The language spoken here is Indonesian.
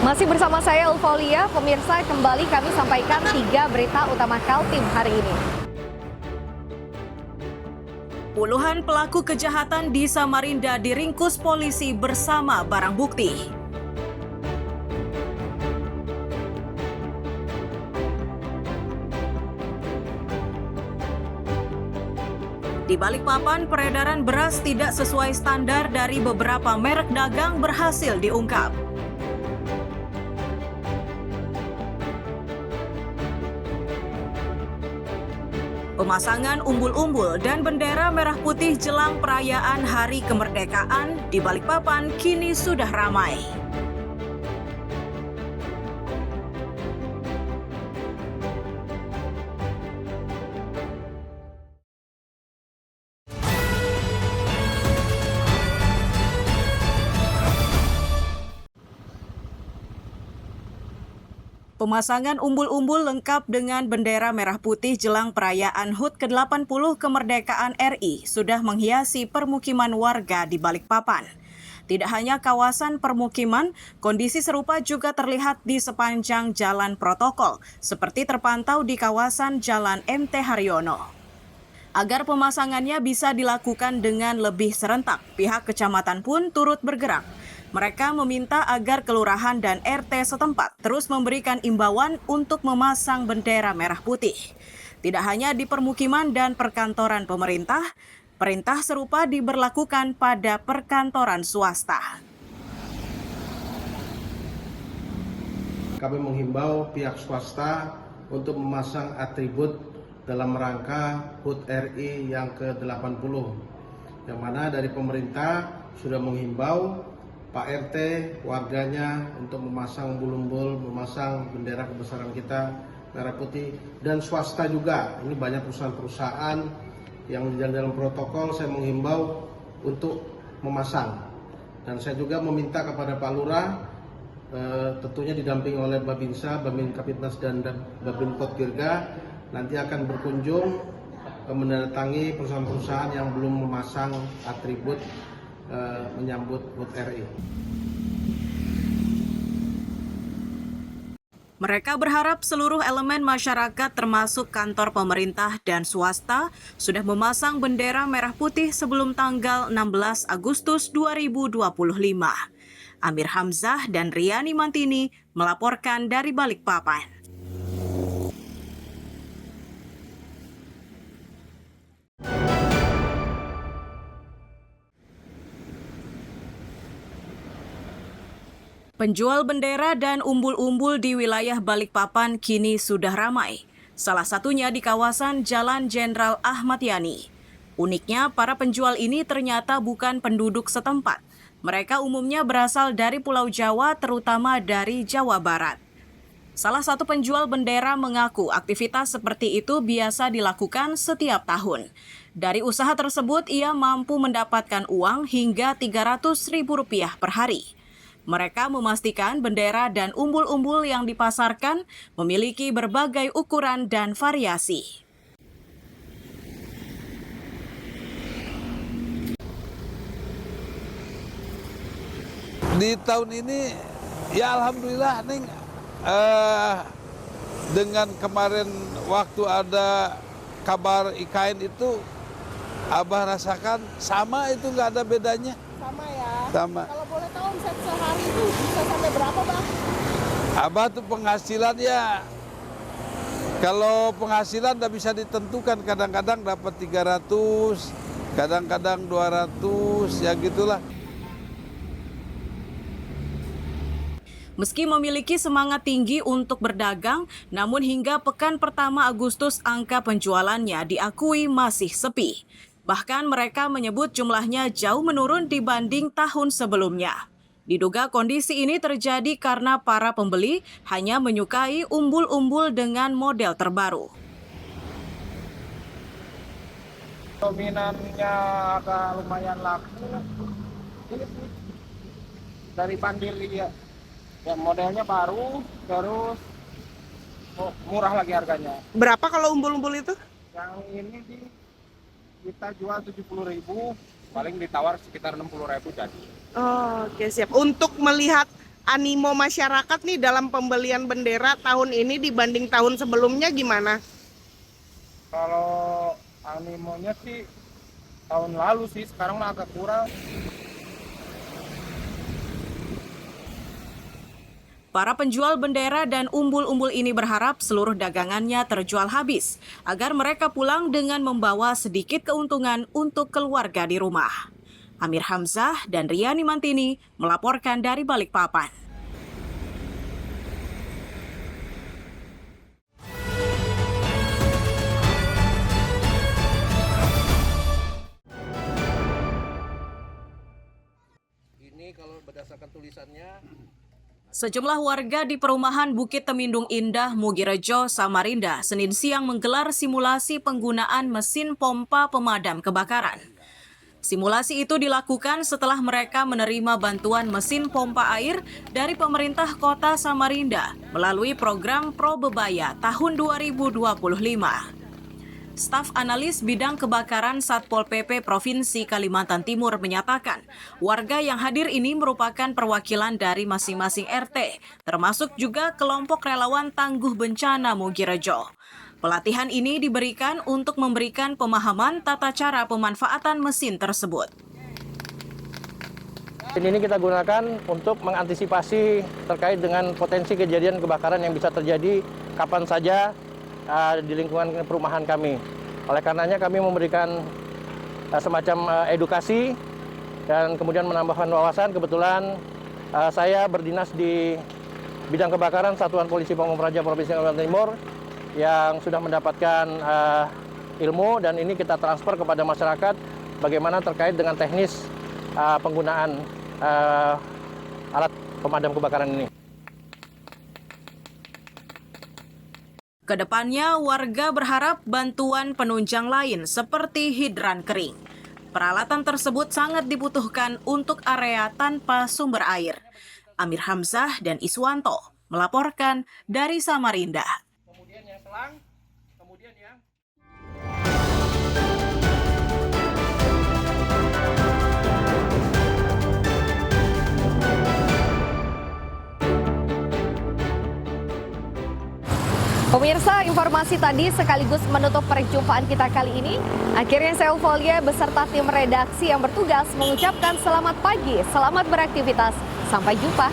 Masih bersama saya Ulfalia, pemirsa kembali kami sampaikan 3 berita utama Kaltim hari ini. Puluhan pelaku kejahatan di Samarinda diringkus polisi bersama barang bukti. Di Balikpapan, peredaran beras tidak sesuai standar dari beberapa merek dagang berhasil diungkap. Pemasangan umbul-umbul dan bendera merah putih jelang perayaan Hari Kemerdekaan di Balikpapan kini sudah ramai. Pemasangan umbul-umbul lengkap dengan bendera merah putih jelang perayaan HUT ke-80 Kemerdekaan RI sudah menghiasi permukiman warga di Balikpapan. Tidak hanya kawasan permukiman, kondisi serupa juga terlihat di sepanjang jalan protokol, seperti terpantau di kawasan Jalan MT Haryono. Agar pemasangannya bisa dilakukan dengan lebih serentak, pihak kecamatan pun turut bergerak. Mereka meminta agar kelurahan dan RT setempat terus memberikan imbauan untuk memasang bendera merah putih. Tidak hanya di permukiman dan perkantoran pemerintah, perintah serupa diberlakukan pada perkantoran swasta. Kami menghimbau pihak swasta untuk memasang atribut dalam rangka HUT RI yang ke-80, yang mana dari pemerintah sudah menghimbau Pak RT, warganya untuk memasang umbul-umbul, memasang bendera kebesaran kita merah putih, dan swasta juga. Ini banyak perusahaan-perusahaan yang di dalam protokol saya menghimbau untuk memasang. Dan saya juga meminta kepada Pak Lurah, tentunya didampingi oleh Babinsa, Babin Kapitmas dan Babin Potgirga, nanti akan berkunjung mendatangi perusahaan-perusahaan yang belum memasang atribut menyambut HUT RI. Mereka berharap seluruh elemen masyarakat termasuk kantor pemerintah dan swasta sudah memasang bendera merah putih sebelum tanggal 16 Agustus 2025. Amir Hamzah dan Riani Mantini melaporkan dari Balikpapan. Penjual bendera dan umbul-umbul di wilayah Balikpapan kini sudah ramai. Salah satunya di kawasan Jalan Jenderal Ahmad Yani. Uniknya, para penjual ini ternyata bukan penduduk setempat. Mereka umumnya berasal dari Pulau Jawa, terutama dari Jawa Barat. Salah satu penjual bendera mengaku aktivitas seperti itu biasa dilakukan setiap tahun. Dari usaha tersebut, ia mampu mendapatkan uang hingga Rp300.000 per hari. Mereka memastikan bendera dan umbul-umbul yang dipasarkan memiliki berbagai ukuran dan variasi. Di tahun ini, ya alhamdulillah, Neng, dengan kemarin waktu ada kabar IKN itu, Abah rasakan sama itu, nggak ada bedanya. Sama ya? Sama. Kalau boleh tahu omset sehari itu bisa sampai berapa, Bang? Abah tuh penghasilan ya, kalau penghasilan nggak bisa ditentukan, kadang-kadang dapat 300, kadang-kadang 200, ya gitulah. Meski memiliki semangat tinggi untuk berdagang, namun hingga pekan pertama Agustus angka penjualannya diakui masih sepi. Bahkan mereka menyebut jumlahnya jauh menurun dibanding tahun sebelumnya. Diduga kondisi ini terjadi karena para pembeli hanya menyukai umbul-umbul dengan model terbaru. Dominannya agak lumayan laku. Ini dari Pandiri ya. Ya modelnya baru, terus murah lagi harganya. Berapa kalau umbul-umbul itu? Yang ini kita jual 70.000, paling ditawar sekitar 60.000 jadi. Oh, oke, siap. Untuk melihat animo masyarakat nih dalam pembelian bendera tahun ini dibanding tahun sebelumnya gimana? Kalau animonya sih tahun lalu sih, sekarang mah agak kurang. Para penjual bendera dan umbul-umbul ini berharap seluruh dagangannya terjual habis agar mereka pulang dengan membawa sedikit keuntungan untuk keluarga di rumah. Amir Hamzah dan Riani Mantini melaporkan dari Balikpapan. Ini kalau berdasarkan tulisannya. Sejumlah warga di perumahan Bukit Temindung Indah, Mugirejo, Samarinda, Senin siang menggelar simulasi penggunaan mesin pompa pemadam kebakaran. Simulasi itu dilakukan setelah mereka menerima bantuan mesin pompa air dari pemerintah kota Samarinda melalui program Pro Bebaya tahun 2025. Staf analis bidang kebakaran Satpol PP Provinsi Kalimantan Timur menyatakan, warga yang hadir ini merupakan perwakilan dari masing-masing RT, termasuk juga kelompok relawan tangguh bencana Mugirejo. Pelatihan ini diberikan untuk memberikan pemahaman tata cara pemanfaatan mesin tersebut. Ini kita gunakan untuk mengantisipasi terkait dengan potensi kejadian kebakaran yang bisa terjadi kapan saja di lingkungan perumahan kami. Oleh karenanya kami memberikan semacam edukasi dan kemudian menambahkan wawasan. Kebetulan saya berdinas di bidang kebakaran Satuan Polisi Pamung Praja Provinsi Kalimantan Timur yang sudah mendapatkan ilmu, dan ini kita transfer kepada masyarakat bagaimana terkait dengan teknis penggunaan alat pemadam kebakaran ini. Kedepannya, warga berharap bantuan penunjang lain seperti hidran kering. Peralatan tersebut sangat dibutuhkan untuk area tanpa sumber air. Amir Hamzah dan Iswanto melaporkan dari Samarinda. Kemudian yang selang, kemudian yang Pemirsa, informasi tadi sekaligus menutup perjumpaan kita kali ini. Akhirnya saya Eufolia beserta tim redaksi yang bertugas mengucapkan selamat pagi, selamat beraktivitas. Sampai jumpa.